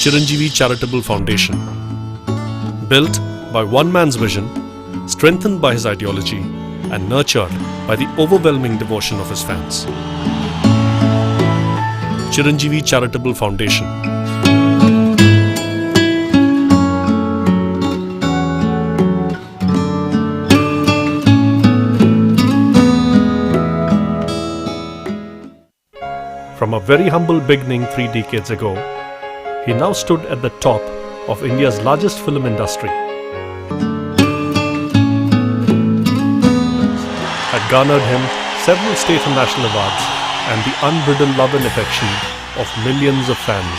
Chiranjeevi Charitable Foundation. Built by one man's vision, strengthened by his ideology, and nurtured by the overwhelming devotion of his fans. Chiranjeevi Charitable Foundation. From a very humble beginning 3 decades ago, he now stood at the top of India's largest film industry. Had garnered him several state and national awards and the unbridled love and affection of millions of fans.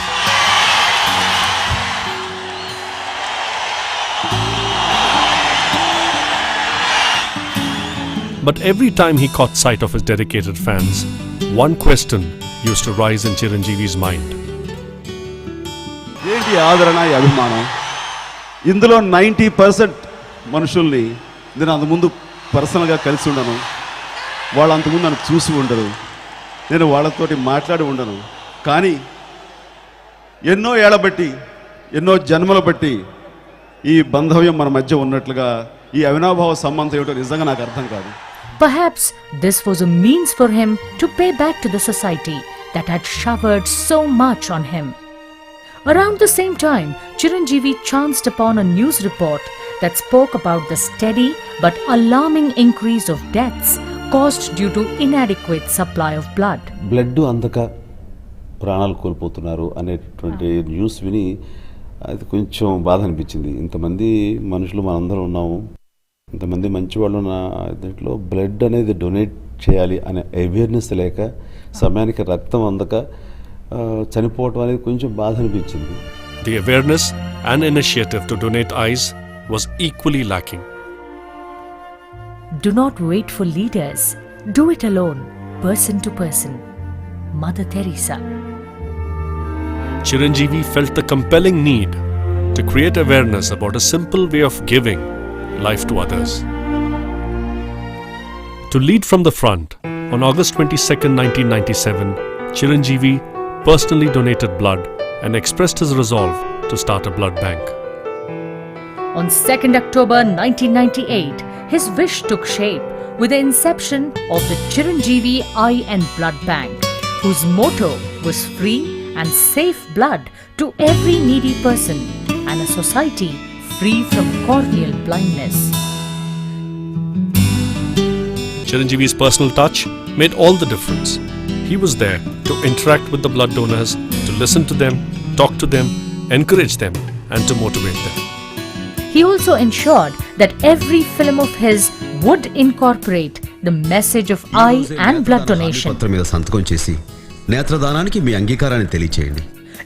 But every time he caught sight of his dedicated fans, one question used to rise in Chiranjeevi's mind. ఏంటి ఆదరణ, ఈ అభిమానం? ఇందులో 90% మనుషుల్ని నేను అంతకుముందు పర్సనల్గా కలిసి ఉండను, వాళ్ళు అంతకుముందు నన్ను చూసి ఉండరు, నేను వాళ్ళతోటి మాట్లాడి ఉండను. కానీ ఎన్నో ఏళ్ల బట్టి, ఎన్నో జన్మల బట్టి ఈ బంధవ్యం మన మధ్య ఉన్నట్లుగా ఈ అవినాభావ సంబంధం ఏమిటో నిజంగా నాకు అర్థం కాదు. Perhaps this was a means for him to pay back to the society that had showered so much on him. Around the same time, Chiranjeevi chanced upon a news report that spoke about the steady but alarming increase of deaths caused due to inadequate supply of blood. Blood అందక ప్రాణాలు కోల్పోతున్నారు అనేటువంటి news విని అది కొంచెం బాధ అనిపించింది. ఇంతమంది మనుషులు మనందరం ఉన్నాము, ఇంతమంది మంచి వాళ్ళు ఉన్న దీంట్లో బ్లడ్ అనేది డొనేట్ చేయాలి అనే అవేర్నెస్ లేక సమయానికి రక్తం అందక చనిపోవటం అనేది కొంచెం బాధ అనిపించింది. The awareness and initiative to donate eyes was equally lacking. Do not wait for leaders. Do it alone, person to person. Mother Teresa. Chiranjeevi felt the compelling need to create awareness about a simple way of giving life to others. To lead from the front, on August 22, 1997, Chiranjeevi personally donated blood and expressed his resolve to start a blood bank. On 2nd October 1998, his wish took shape with the inception of the Chiranjeevi Eye and Blood Bank, whose motto was free and safe blood to every needy person and a society free from corneal blindness. Chiranjeevi's personal touch made all the difference. He was there to interact with the blood donors, to listen to them, talk to them, encourage them, and to motivate them. He also ensured that every film of his would incorporate the message of eye and blood donation. మీద సంతకం చేసి నేత్రదానానికి మీ అంగీకారాన్ని తెలియచేయండి.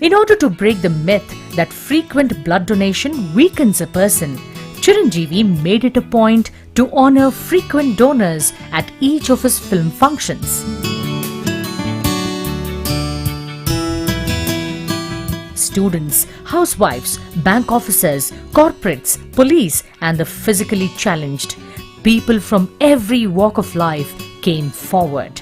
In order to break the myth that frequent blood donation weakens a person, Chiranjeevi made it a point to honor frequent donors at each of his film functions. Students, housewives, bank officers, corporates, police, and the physically challenged. People from every walk of life came forward.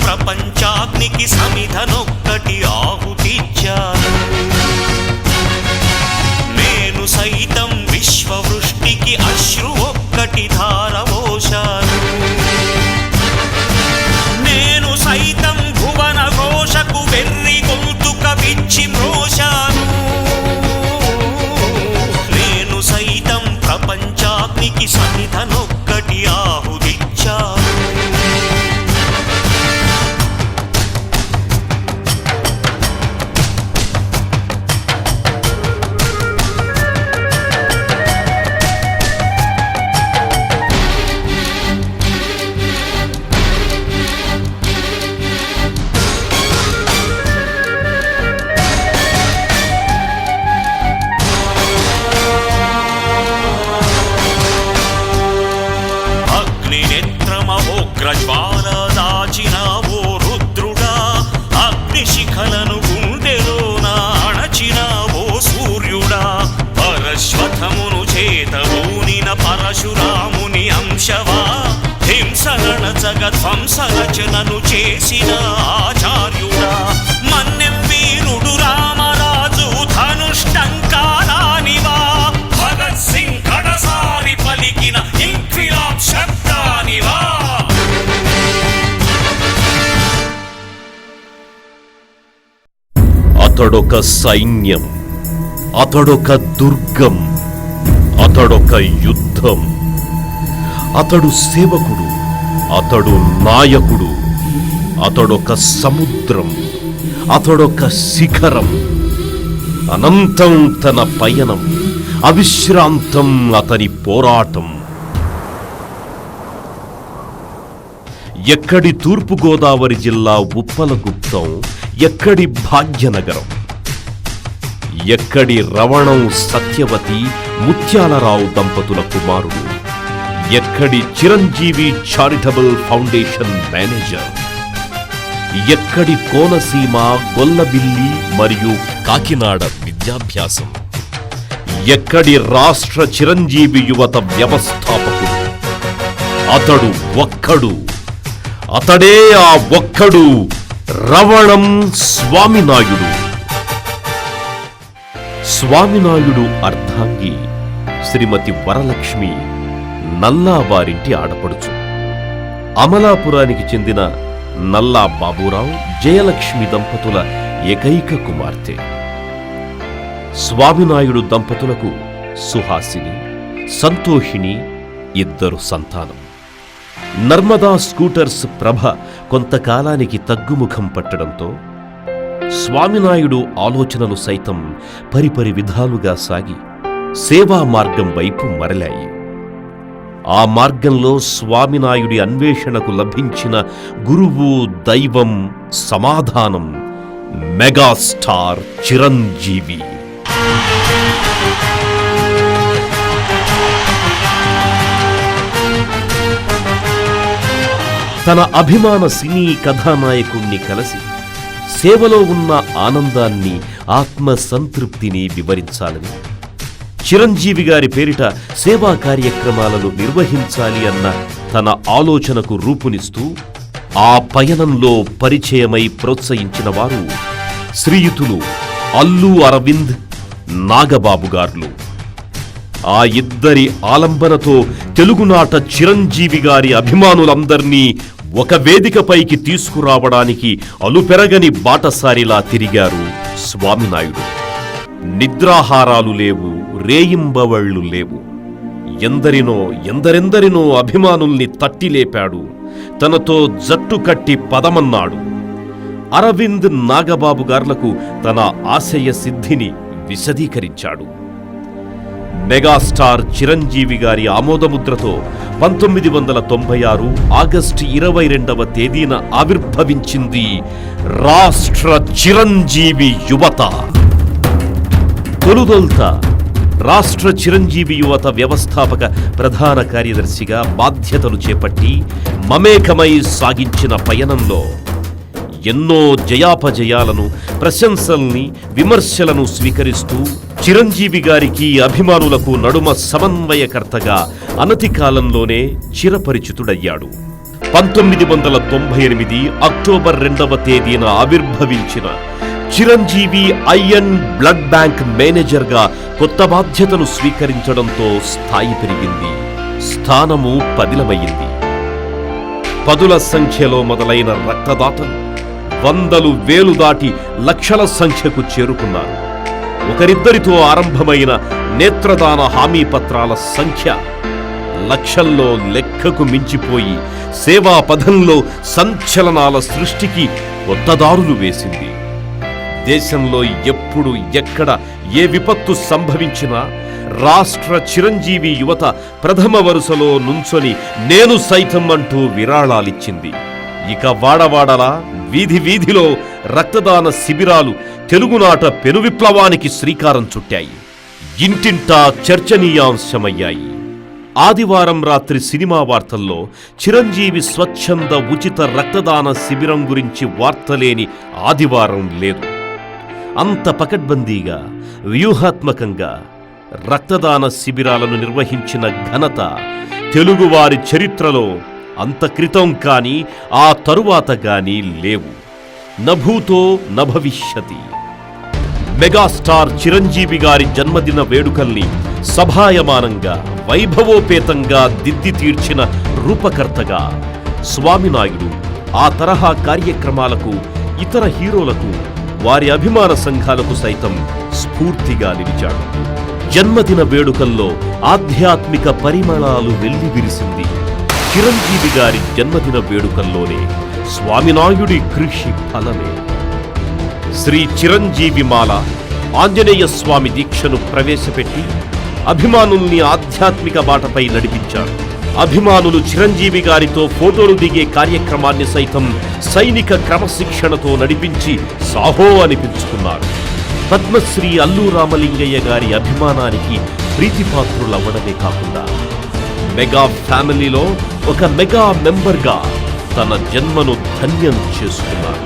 ప్రపంచాగ్నికి సమిధనొక్కటి ఆహుతిచ్చాను, నేను సైతం విశ్వవృష్టికి అశ్రు ఒక్కటి ధారవోశాను, నేను సైతం భువన ఘోషకు వెర్రి గొంతుక విచ్చి మ్రోశాను, నేను సైతం ప్రపంచాగ్నికి సమిధనొక్కటి ఆహుతిచ్చాను. ఉగ్రజ్వాల దాచిన ఓ రుద్రుడా, అగ్నిశిఖలను గుండెలోన అణచిన ఓ సూర్యుడా, పరశ్వథమును చేతబూనిన పరశురాముని అంశవా, హింసగణచగ ధ్వంసరచనను చేసిన ఆచార్యుడా, మన్నెం వీరుడు రామరాజు ధనుష్టంకారానివా, భగత్ సింగ్ కడసారి పలికిన ఇంక్విలాబ్ శబ్దానివా. అతడొక సైన్యం, అతడొక దుర్గం, అతడొక యుద్ధం. అతడు సేవకుడు, అతడు నాయకుడు, అతడొక సముద్రం, అతడొక శిఖరం. అనంతం తన పయనం, అవిశ్రాంతం అతని పోరాటం. ఎక్కడి తూర్పుగోదావరి జిల్లా ఉప్పలగుప్తం, ఎక్కడి భాగ్యనగరం, ఎక్కడి రవణం సత్యవతి ముత్యాలరావు దంపతుల కుమారుడు, ఎక్కడి చిరంజీవి చారిటబుల్ ఫౌండేషన్ మేనేజర్, ఎక్కడి కోనసీమ గొల్లబిల్లి మరియు కాకినాడ విద్యాభ్యాసం, ఎక్కడి రాష్ట్ర చిరంజీవి యువత వ్యవస్థాపకుడు. అతడు ఒక్కడు, అతడే ఆ ఒక్కడు, రవణం స్వామినాయుడు. స్వామినాయుడు అర్ధాంగి శ్రీమతి వరలక్ష్మి నల్లా వారింటి ఆడపడుచు. అమలాపురానికి చెందిన నల్లా బాబురావు జయలక్ష్మి దంపతుల ఏకైక కుమార్తె. స్వామినాయుడు దంపతులకు సుహాసిని, సంతోషిని ఇద్దరు సంతానం. నర్మదా స్కూటర్స్ ప్రభ కొంతకాలానికి తగ్గుముఖం పట్టడంతో స్వామినాయుడు ఆలోచనలు సైతం పరిపరి విధాలుగా సాగి సేవా మార్గం వైపు మరలాయి. ఆ మార్గంలో స్వామినాయుడి అన్వేషణకు లభించిన గురువు, దైవం, సమాధానం మెగాస్టార్ చిరంజీవి. తన అభిమాన సినీ కథానాయకుణ్ణి కలిసి సేవలో ఉన్న ఆనందాన్ని, ఆత్మ సంతృప్తిని వివరించాలని, చిరంజీవి గారి పేరిట సేవా కార్యక్రమాలను నిర్వహించాలి అన్న తన ఆలోచనకు రూపునిస్తూ ఆ పయనంలో పరిచయమై ప్రోత్సహించిన వారు శ్రీయుతులు అల్లు అరవింద్, నాగబాబు గార్లు. ఆ ఇద్దరి ఆలంబనతో తెలుగునాట చిరంజీవి గారి అభిమానులందర్నీ ఒక వేదికపైకి తీసుకురావడానికి అలుపెరగని బాటసారిలా తిరిగారు స్వామినాయుడు. నిద్రాహారాలు లేవు, రేయింబవళ్లు లేవు. ఎందరెందరినో అభిమానుల్ని తట్టిలేపాడు. తనతో జట్టు కట్టి పదమన్నాడు. అరవింద్, నాగబాబు గార్లకు తన ఆశయ సిద్ధిని విశదీకరించాడు. మెగాస్టార్ చిరంజీవి గారి ఆమోదముద్రతో 1996 ఆగస్టు 22వ తేదీన ఆవిర్భవించింది రాష్ట్ర చిరంజీవి యువత. తొలుదొల్త రాష్ట్ర చిరంజీవి యువత వ్యవస్థాపక ప్రధాన కార్యదర్శిగా బాధ్యతలు చేపట్టి మమేకమై సాగించిన పయనంలో ఎన్నో జయాపజయాలను, ప్రశంసల్ని, విమర్శలను స్వీకరిస్తూ చిరంజీవి గారికి అభిమానులకు నడుమ సమన్వయకర్తగా అనతి కాలంలోనే చిరపరిచితుడయ్యాడు. 1998 అక్టోబర్ 2వ తేదీన ఆవిర్భవించిన చిరంజీవి ఐఎన్ బ్లడ్ బ్యాంక్ మేనేజర్గా కొత్త బాధ్యతలు స్వీకరించడంతో స్థాయి పెరిగింది, స్థానము పదిలమయ్యింది. పదుల సంఖ్యలో మొదలైన రక్తదాతలు వందలు, వేలు దాటి లక్షల సంఖ్యకు చేరుకున్నారు. ఒకరిద్దరితో ఆరంభమైన నేత్రదాన హామీ పత్రాల సంఖ్య లక్షల్లో లెక్కకు మించిపోయి సేవా పథంలో సంచలనాల సృష్టికి కొత్త దారులు వేసింది. దేశంలో ఎప్పుడు, ఎక్కడ ఏ విపత్తు సంభవించినా రాష్ట్ర చిరంజీవి యువత ప్రథమ వరుసలో నుంచొని నేను సైతం అంటూ విరాళాలిచ్చింది. ఇక వాడవాడలా, వీధి వీధిలో రక్తదాన శిబిరాలు తెలుగునాట పెను విప్లవానికి శ్రీకారం చుట్టాయి. ఇంటింటా చర్చనీయాంశమయ్యాయి. ఆదివారం రాత్రి సినిమా వార్తల్లో చిరంజీవి స్వచ్ఛంద ఉచిత రక్తదాన శిబిరం గురించి వార్తలేని ఆదివారం లేదు. అంత పకడ్బందీగా, వ్యూహాత్మకంగా రక్తదాన శిబిరాలను నిర్వహించిన ఘనత తెలుగువారి చరిత్రలో అంత క్రితం కానీ ఆ తరువాత కానీ లేవు. నభూతో నభవిష్యతి. మెగాస్టార్ చిరంజీవి గారి జన్మదిన వేడుకల్ని సభాయమానంగా, వైభవోపేతంగా దిద్ది తీర్చిన రూపకర్తగా స్వామినాయుడు ఆ తరహా కార్యక్రమాలకు, ఇతర హీరోలకు, వారి అభిమాన సంఘాలకు సైతం స్ఫూర్తిగా నిలిచాడు. జన్మదిన వేడుకల్లో ఆధ్యాత్మిక పరిమళాలు వెల్లివిరిసింది చిరంజీవి గారి జన్మదిన వేడుకల్లోనే స్వామినాయుడి కృషి ఫలమే. శ్రీ చిరంజీవి మాల, ఆంజనేయ స్వామి దీక్షను ప్రవేశపెట్టి అభిమానుల్ని ఆధ్యాత్మిక బాటపై నడిపించారు. అభిమానులు చిరంజీవి గారితో ఫోటోలు దిగే కార్యక్రమాన్ని సైతం సైనిక క్రమశిక్షణతో నడిపించి సాహో అనిపించుకున్నారు. పద్మశ్రీ అల్లు రామలింగయ్య గారి అభిమానానికి ప్రీతిపాత్రులవ్వడమే కాకుండా మెగా ఫ్యామిలీలో ఒక మెగా మెంబర్గా తన జన్మను ధన్యం చేసుకున్నారు.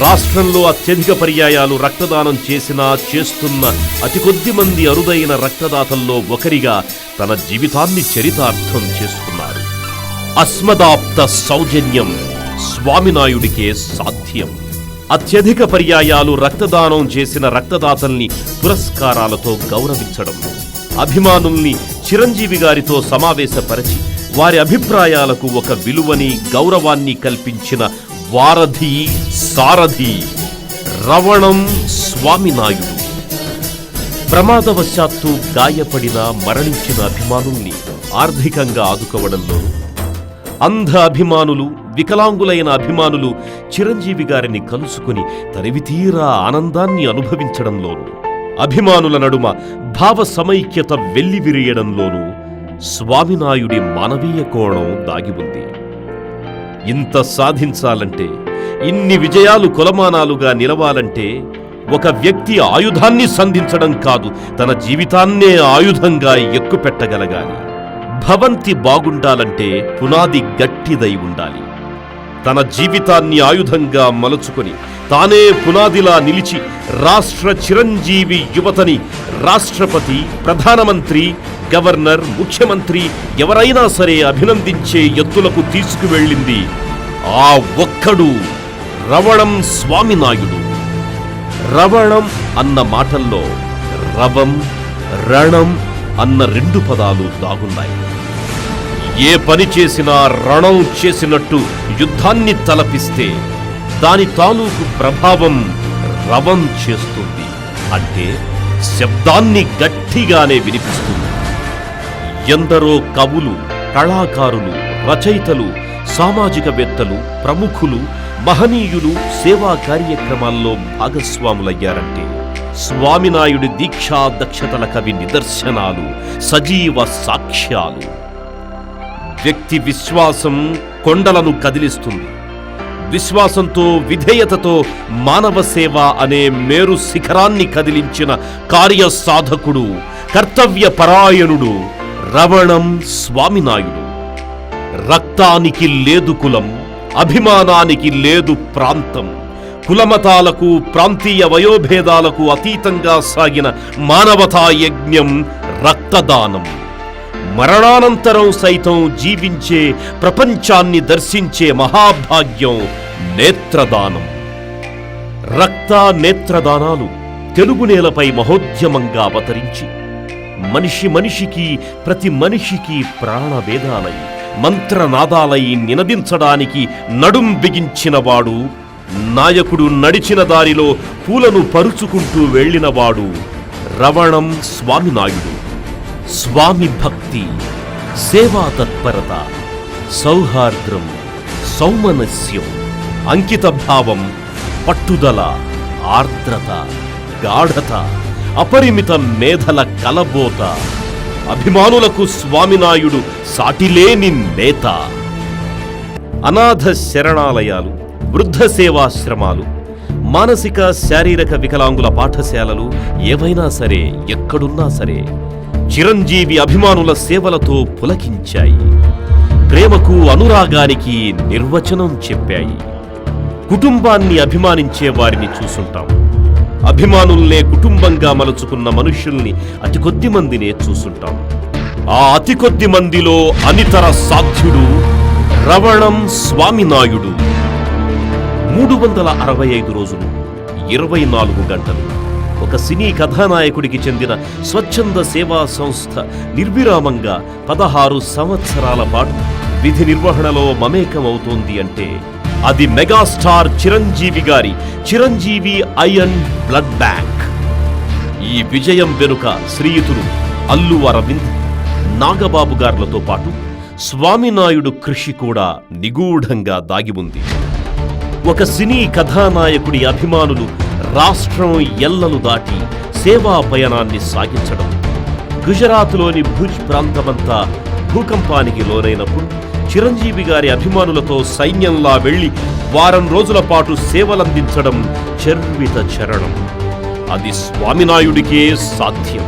రాష్ట్రంలో అత్యధిక పర్యాయాలు రక్తదానం చేస్తున్న అతి కొద్ది మంది అరుదైన రక్తదాతల్లో ఒకరిగా తన జీవితాన్ని చరితార్థం చేసుకున్నారు. అస్మదాప్త సౌజన్యం స్వామినాయుడికే సాధ్యం. అత్యధిక పర్యాయాలు రక్తదానం చేసిన రక్తదాతల్ని పురస్కారాలతో గౌరవించడం, అభిమానుల్ని చిరంజీవి గారితో సమావేశపరిచి వారి అభిప్రాయాలకు ఒక విలువని, గౌరవాన్ని కల్పించిన వారధి, సారథి రవణం స్వామినాయుడు. ప్రమాదవశాత్తు గాయపడిన, మరణించిన అభిమానుల్ని ఆర్థికంగా ఆదుకోవడంలోనూ, అంధ అభిమానులు, వికలాంగులైన అభిమానులు చిరంజీవి గారిని కలుసుకుని తనివితీరా ఆనందాన్ని అనుభవించడంలోనూ, అభిమానుల నడుమ భావ సమైక్యత వెల్లివిరియడంలోనూ స్వామినాయుడి మానవీయ కోణం దాగి ఉంది. ఇంత సాధించాలంటే, ఇన్ని విజయాలు కొలమానాలుగా నిలవాలంటే ఒక వ్యక్తి ఆయుధాన్ని సంధించడం కాదు, తన జీవితాన్నే ఆయుధంగా ఎక్కుపెట్టగలగాలి. భవంతి బాగుండాలంటే పునాది గట్టిదై ఉండాలి. తన జీవితాన్ని ఆయుధంగా మలుచుకొని తానే పునాదిలా నిలిచి రాష్ట్ర చిరంజీవి యువతని రాష్ట్రపతి, ప్రధానమంత్రి, గవర్నర్, ముఖ్యమంత్రి ఎవరైనా సరే అభినందించే ఎత్తులకు తీసుకువెళ్ళింది ఆ ఒక్కడు రవణం స్వామినాయుడు. రవణం అన్న మాటల్లో రవం, రణం అన్న రెండు పదాలు దాగున్నాయి. ఏ పని చేసినా రణం చేసినట్టు యుద్ధాన్ని తలపిస్తే దాని తాలూకు ప్రభావం రవం చేస్తుంది. అంటే శబ్దాన్ని గట్టిగానే వినిపిస్తుంది. ఎందరో కవులు, కళాకారులు, రచయితలు, సామాజికవేత్తలు, ప్రముఖులు, మహనీయులు సేవా కార్యక్రమాల్లో భాగస్వాములయ్యారంటే స్వామినాయుడి దీక్షా దక్షతల కవి నిదర్శనాలు, సజీవ సాక్ష్యాలు. వ్యక్తి విశ్వాసం కొండలను కదిలిస్తుంది. విశ్వాసంతో, విధేయతతో మానవ సేవ అనే మేరు శిఖరాన్ని కదిలించిన కార్యసాధకుడు, కర్తవ్య పరాయణుడు రవణం స్వామినాయుడు. రక్తానికి లేదు కులం, అభిమానానికి లేదు ప్రాంతం. కులమతాలకు, ప్రాంతీయ వయోభేదాలకు అతీతంగా సాగిన మానవతా యజ్ఞం రక్తదానం. మరణానంతరం సైతం జీవించే, ప్రపంచాన్ని దర్శించే మహాభాగ్యం నేత్రదానం. రక్త నేత్రదానాలు తెలుగు నేలపై మహోద్యమంగా అవతరించి మనిషి మనిషికి, ప్రతి మనిషికి ప్రాణవేదాలై, మంత్రనాదాలై నినదించడానికి నడుం బిగించినవాడు, నాయకుడు నడిచిన దారిలో పూలను పరుచుకుంటూ వెళ్ళినవాడు రవణం స్వామినాయుడు. స్వామి భక్తి, సేవా తత్పరత, సౌహార్ద్రం, సౌమనస్యం, అంకిత భావం, పట్టుదల, ఆర్ద్రత, గాఢత, అపరిమిత మేధల కలబోత. అభిమానులకు స్వామినాయుడు సాటిలేని నేత. అనాథ శరణాలయాలు, వృద్ధ సేవాశ్రమాలు, మానసిక శారీరక వికలాంగుల పాఠశాలలు ఏవైనా సరే, ఎక్కడున్నా సరే చిరంజీవి అభిమానుల సేవలతో పులకించాయి. ప్రేమకు అనురాగానికి నిర్వచనం చెప్పాయి. కుటుంబాన్ని అభిమానించే వారిని చూసుంటాం. అభిమానుల్నే కుటుంబంగా మలుచుకున్న మనుష్యుల్ని అతి కొద్ది మందినే చూసుంటాం. ఆ అతి కొద్ది మందిలో అనితర సాధ్యుడు రవణం స్వామినాయుడు. 365 రోజులు 24 గంటలు ఒక సినీ కథానాయకుడికి చెందిన స్వచ్ఛంద సేవా సంస్థ నిర్విరామంగా 16 సంవత్సరాల పాటు విధి నిర్వహణలో మమేకమవుతోంది అంటే అది మెగాస్టార్ చిరంజీవి గారి చిరంజీవి ఐరన్ బ్లడ్ బ్యాంక్. ఈ విజయం వెనుక శ్రీయుతులు అల్లు అరవింద్, నాగబాబు గార్లతో పాటు స్వామినాయుడు కృషి కూడా నిగూఢంగా దాగి ఉంది. ఒక సినీ కథానాయకుడి అభిమానులు రాష్ట్రం ఎల్లలు దాటి సేవా పయనాన్ని సాగించడం. గుజరాత్లోని భుజ్ ప్రాంతమంతా భూకంపానికి లోనైనప్పుడు చిరంజీవి గారి అభిమానులతో సైన్యంలా వెళ్లి వారం రోజుల పాటు సేవలందించడం చర్విత చరణం. అది స్వామినాయుడికే సాధ్యం.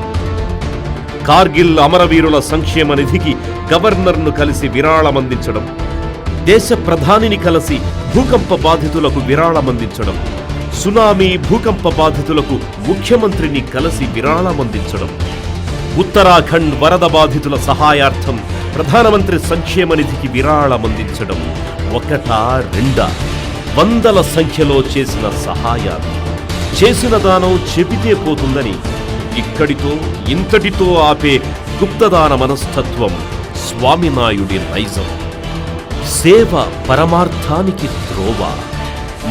కార్గిల్ అమరవీరుల సంక్షేమ నిధికి గవర్నర్ను కలిసి విరాళమందించడం, దేశ ప్రధానిని కలిసి భూకంప బాధితులకు విరాళమందించడం, సునామీ భూకంప బాధితులకు ముఖ్యమంత్రిని కలిసి విరాళమందించడం, ఉత్తరాఖండ్ వరద బాధితుల సహాయార్థం ప్రధానమంత్రి సంక్షేమ నిధికి విరాళమందించడం ఒకటా రెండా, వందల సంఖ్యలో చేసిన సహాయాలు. చేసిన దానం చెబితే పోతుందని ఇక్కడితో ఇంతటితో ఆపే గుప్తదాన మనస్తత్వం స్వామినాయుడి నైజం. సేవ పరమార్థానికి త్రోవ.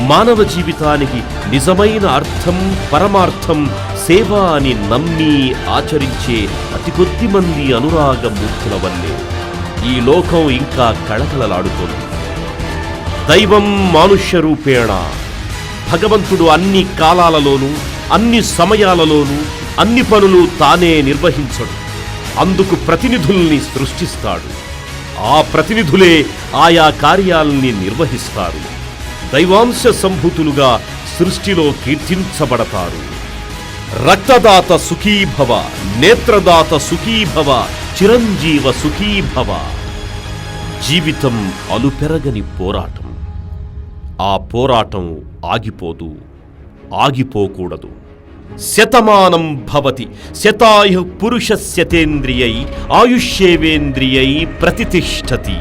మానవ జీవితానికి నిజమైన అర్థం, పరమార్థం సేవ అని నమ్మి ఆచరించే అతి కొద్ది మంది అనురాగమూర్తుల వల్లే ఈ లోకం ఇంకా కళకళలాడుతోంది. దైవం మానుష్య రూపేణ. భగవంతుడు అన్ని కాలాలలోనూ అన్ని సమయాలలోనూ అన్ని పనులు తానే నిర్వహించడు. అందుకు ప్రతినిధుల్ని సృష్టిస్తాడు. ఆ ప్రతినిధులే ఆయా కార్యాల్ని నిర్వహిస్తారు. దైవాంశ సంభూతులుగా సృష్టిలో కీర్తించబడతారు. రక్తదాత సుఖీభవ, నేత్రదాత సుఖీభవ, చిరంజీవ సుఖీభవ. జీవితం అలుపెరగని పోరాటం. ఆ పోరాటం ఆగిపోదు, ఆగిపోకూడదు. శతమానం భవతి శతాయు పురుషస్యతేంద్రియై ఆయుష్యేవేంద్రియై ప్రతితిష్టతి.